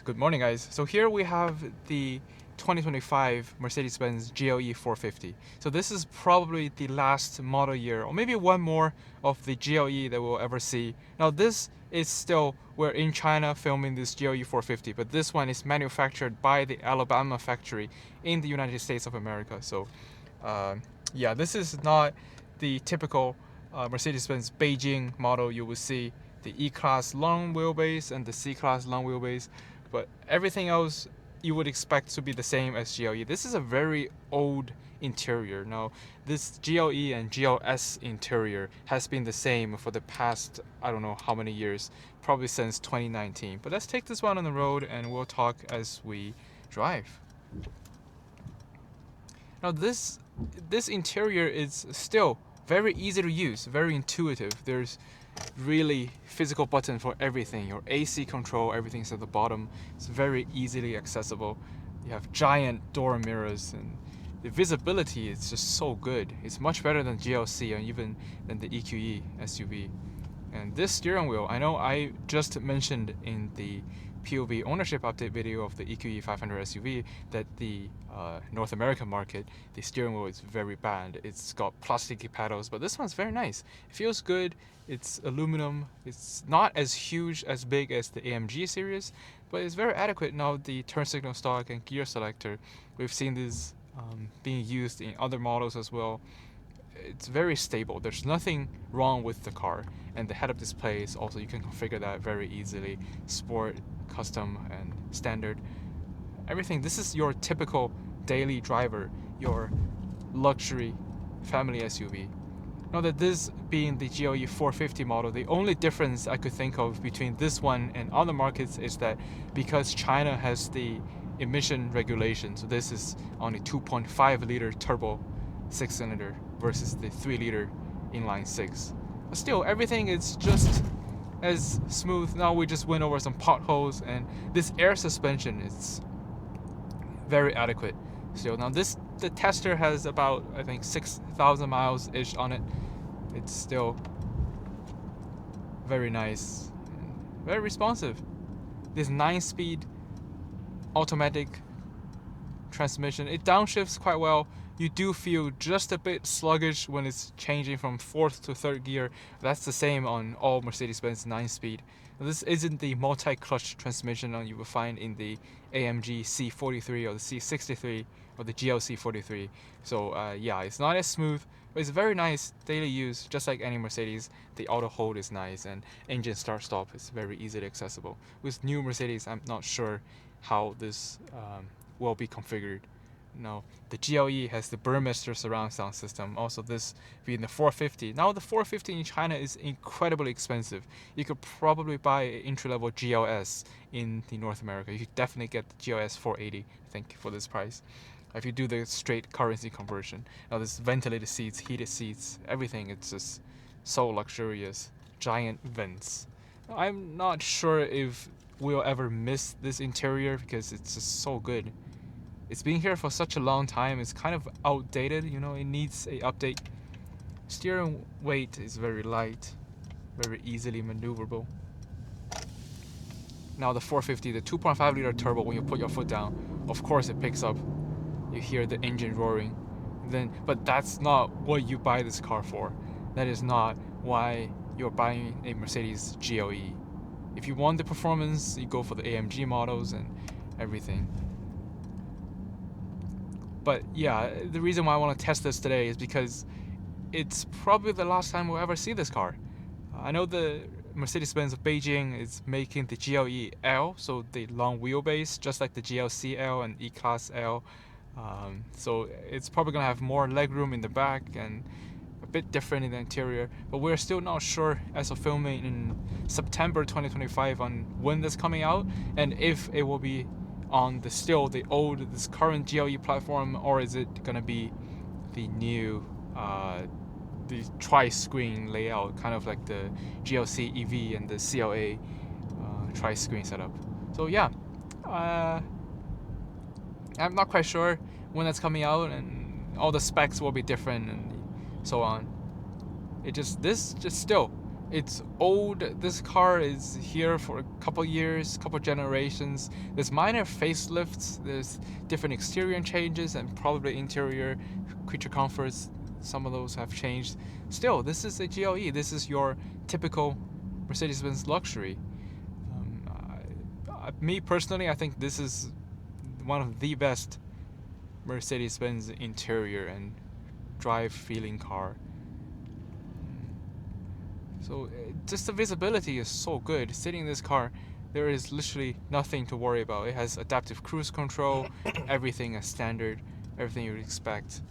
Good morning, guys. So here we have the 2025 Mercedes-Benz GLE450. So this is probably the last model year, or maybe one more of the GLE that we'll ever see. Now this is still, we're in China filming this GLE450, but this one is manufactured by the Alabama factory in the United States of America. So yeah, this is not the typical Mercedes-Benz Beijing model you would see, the E-Class long wheelbase and the C-Class long wheelbase, but everything else you would expect to be the same as GLE. This is a very old interior. Now, this GLE and GLS interior has been the same for the past, I don't know how many years, probably since 2019. But let's take this one on the road and we'll talk as we drive. Now, this interior is still very easy to use, very intuitive. There's really physical button for everything. Your AC control, everything's at the bottom. It's very easily accessible. You have giant door mirrors, and the visibility is just so good. It's much better than GLC and even than the EQE SUV. And this steering wheel, I know I just mentioned in the POV ownership update video of the EQE500 SUV that the North American market, the steering wheel is very bad. It's got plasticky paddles, but this one's very nice. It feels good. It's aluminum. It's not as huge, as big as the AMG series, but it's very adequate. Now the turn signal stalk and gear selector, we've seen this being used in other models as well. It's very stable. There's nothing wrong with the car, and the head-up display is also, you can configure that very easily. Sport, custom, and standard. Everything. This is your typical daily driver, your luxury family SUV. Now that this being the GLE450 model, the only difference I could think of between this one and other markets is that because China has the emission regulation, so this is on a 2.5 liter turbo 6-cylinder versus the 3 liter inline 6. But still, everything is just as smooth. Now we just went over some potholes, and this air suspension is very adequate. So now the tester has about, I think, 6,000 miles ish on it. It's still very nice and very responsive. This 9-speed automatic transmission, it downshifts quite well. You do feel just a bit sluggish when it's changing from 4th to 3rd gear. That's the same on all Mercedes-Benz 9-speed. This isn't the multi-clutch transmission you will find in the AMG C43 or the C63 or the GLC43. So yeah, it's not as smooth, but it's very nice daily use, just like any Mercedes. The auto hold is nice, and engine start-stop is very easily accessible. With new Mercedes, I'm not sure how this will be configured. Now, the GLE has the Burmester surround sound system. Also, this being the 450. Now, the 450 in China is incredibly expensive. You could probably buy an entry-level GLS in the North America. You could definitely get the GLS 480, I think, for this price, if you do the straight currency conversion. Now, this ventilated seats, heated seats, everything. It's just so luxurious. Giant vents. Now, I'm not sure if we'll ever miss this interior because it's just so good. It's been here for such a long time. It's kind of outdated, you know, it needs a update. Steering weight is very light, very easily maneuverable. Now the 450, the 2.5 liter turbo, when you put your foot down, of course it picks up. You hear the engine roaring. But that's not what you buy this car for. That is not why you're buying a Mercedes GLE. If you want the performance, you go for the AMG models and everything. But yeah, the reason why I want to test this today is because it's probably the last time we'll ever see this car. I know the Mercedes-Benz of Beijing is making the GLE L, so the long wheelbase, just like the GLC L and E-Class L. So it's probably going to have more legroom in the back and a bit different in the interior. But we're still not sure as of filming in September 2025 on when this coming out and if it will be on this current GLE platform, or is it gonna be the new the tri-screen layout, kind of like the GLC EV and the CLA tri-screen setup. So yeah, I'm not quite sure when that's coming out, and all the specs will be different and so on. This just still It's old. This car is here for a couple years, couple generations. There's minor facelifts, there's different exterior changes, and probably interior creature comforts. Some of those have changed. Still, this is a GLE. This is your typical Mercedes-Benz luxury. Me personally, I think this is one of the best Mercedes-Benz interior and drive feeling car. So just the visibility is so good. Sitting in this car, there is literally nothing to worry about. It has adaptive cruise control, everything as standard, everything you would expect.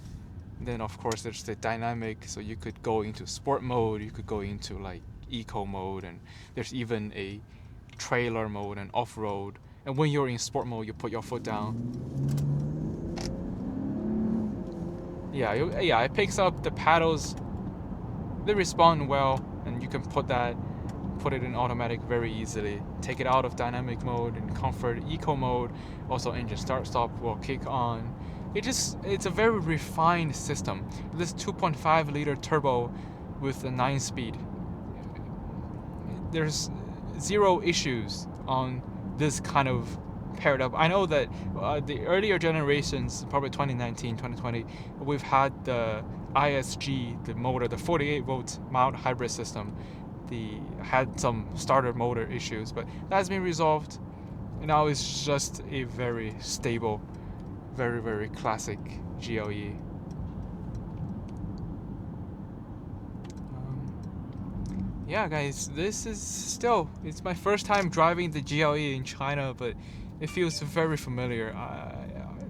And then of course there's the dynamic, so you could go into sport mode, you could go into like eco mode, and there's even a trailer mode and off-road. And when you're in sport mode, you put your foot down. Yeah, it picks up the paddles. They respond well, and you can put it in automatic very easily. Take it out of dynamic mode and comfort, eco mode. Also engine start stop will kick on. It's a very refined system. This 2.5 liter turbo with a 9-speed. There's zero issues on this kind of paired up. I know that the earlier generations, probably 2019, 2020, we've had the ISG, the motor, the 48 volt mild hybrid system. Had some starter motor issues, but that has been resolved. And now it's just a very stable, very, very classic GLE. Yeah, guys, it's my first time driving the GLE in China, but it feels very familiar.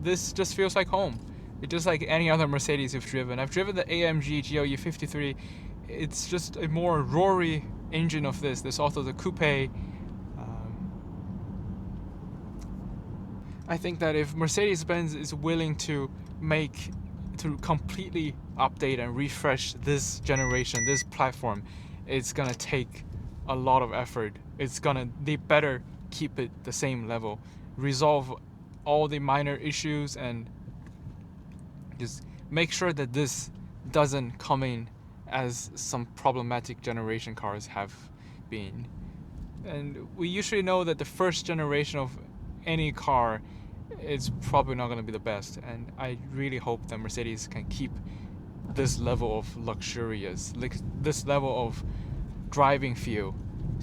This just feels like home. It's just like any other Mercedes you've driven. I've driven the AMG GLE53. It's just a more roary engine of this. There's also the coupe. I think that if Mercedes-Benz is willing to completely update and refresh this generation, this platform, it's gonna take a lot of effort. They better keep it the same level, resolve all the minor issues, and just make sure that this doesn't come in as some problematic generation cars have been. And we usually know that the first generation of any car is probably not going to be the best, and I really hope that Mercedes can keep this level of luxurious, like this level of driving feel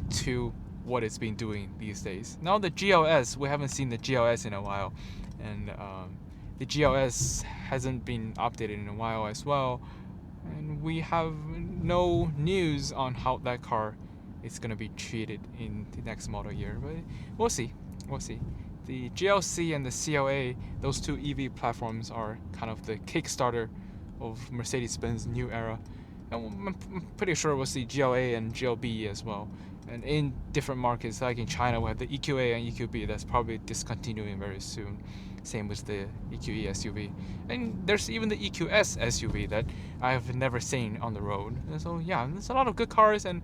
to what it's been doing these days. Now the GLS, we haven't seen the GLS in a while, and the GLS hasn't been updated in a while as well, and we have no news on how that car is going to be treated in the next model year, but we'll see. The GLC and the CLA, those two EV platforms, are kind of the Kickstarter of Mercedes-Benz new era, and I'm pretty sure we'll see GLA and GLB as well. And in different markets, like in China, we have the EQA and EQB that's probably discontinuing very soon. Same with the EQE SUV. And there's even the EQS SUV that I've never seen on the road. And so yeah, there's a lot of good cars, and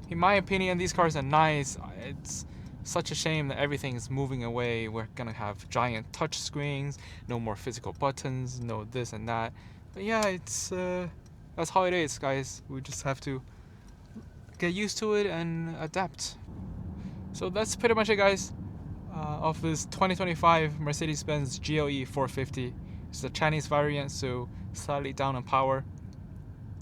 in my opinion, these cars are nice. It's such a shame that everything is moving away. We're gonna have giant touch screens, no more physical buttons, no this and that. But yeah, it's that's how it is, guys. We just have to get used to it and adapt. So that's pretty much it, guys, of this 2025 Mercedes-Benz GLE450. It's the Chinese variant, so slightly down on power.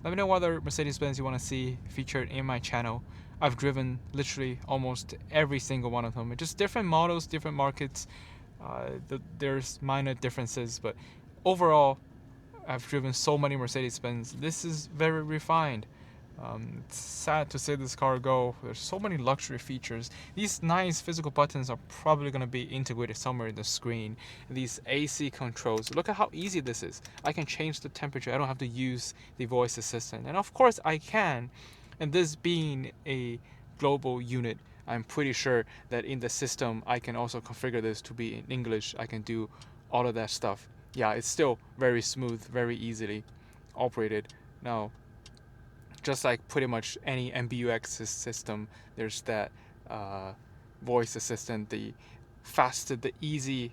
Let me know what other Mercedes-Benz you want to see featured in my channel. I've driven literally almost every single one of them. It's just different models, different markets. There's minor differences, but overall, I've driven so many Mercedes-Benz. This is very refined. It's sad to see this car go. There's so many luxury features. These nice physical buttons are probably going to be integrated somewhere in the screen. These AC controls, look at how easy this is. I can change the temperature. I don't have to use the voice assistant. And of course I can. And this being a global unit, I'm pretty sure that in the system I can also configure this to be in English. I can do all of that stuff. Yeah, it's still very smooth, very easily operated. Now, just like pretty much any MBUX system, there's that voice assistant, the fast, the easy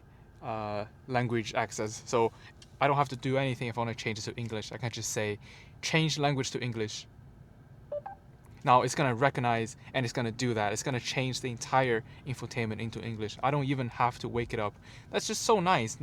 language access. So I don't have to do anything if I want to change it to English. I can just say, change language to English. Now it's gonna recognize and it's gonna do that. It's gonna change the entire infotainment into English. I don't even have to wake it up. That's just so nice.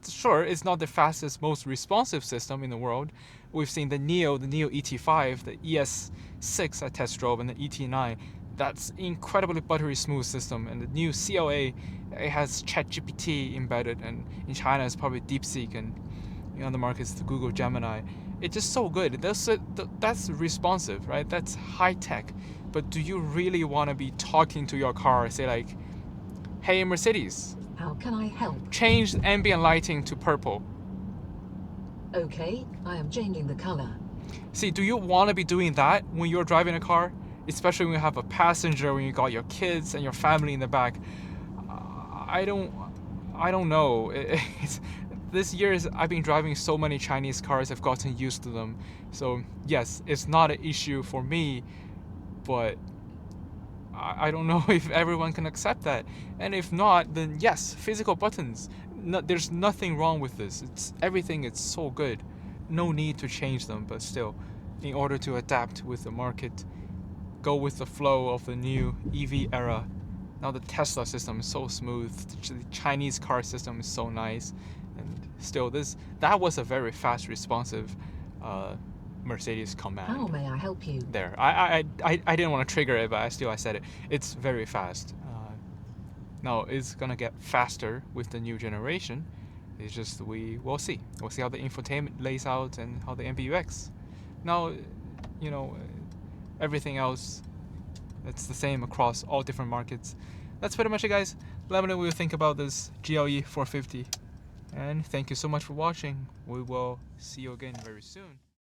Sure, it's not the fastest, most responsive system in the world. We've seen the Neo ET5, the ES6 I test drove, and the ET9. That's incredibly buttery smooth system. And the new CLA, it has ChatGPT embedded, and in China it's probably DeepSeek, and in other markets the Google Gemini. It's just so good. That's responsive, right? That's high tech. But do you really want to be talking to your car, say like, hey Mercedes, how can I help? Change ambient lighting to purple. Okay, I am changing the color. See, do you want to be doing that when you're driving a car? Especially when you have a passenger, when you got your kids and your family in the back. I don't know. This year I've been driving so many Chinese cars, I've gotten used to them. So yes, it's not an issue for me, but I don't know if everyone can accept that. And if not, then yes, physical buttons. No, there's nothing wrong with this. It's everything. It's so good. No need to change them, but still, in order to adapt with the market, go with the flow of the new EV era. Now the Tesla system is so smooth. The Chinese car system is so nice. And still, that was a very fast, responsive Mercedes command. How may I help you? There, I didn't want to trigger it, but I said it. It's very fast. Now it's gonna get faster with the new generation. It's just we'll see. We'll see how the infotainment lays out and how the MBUX. Now, everything else, it's the same across all different markets. That's pretty much it, guys. Let me know what you think about this GLE450. And thank you so much for watching. We will see you again very soon.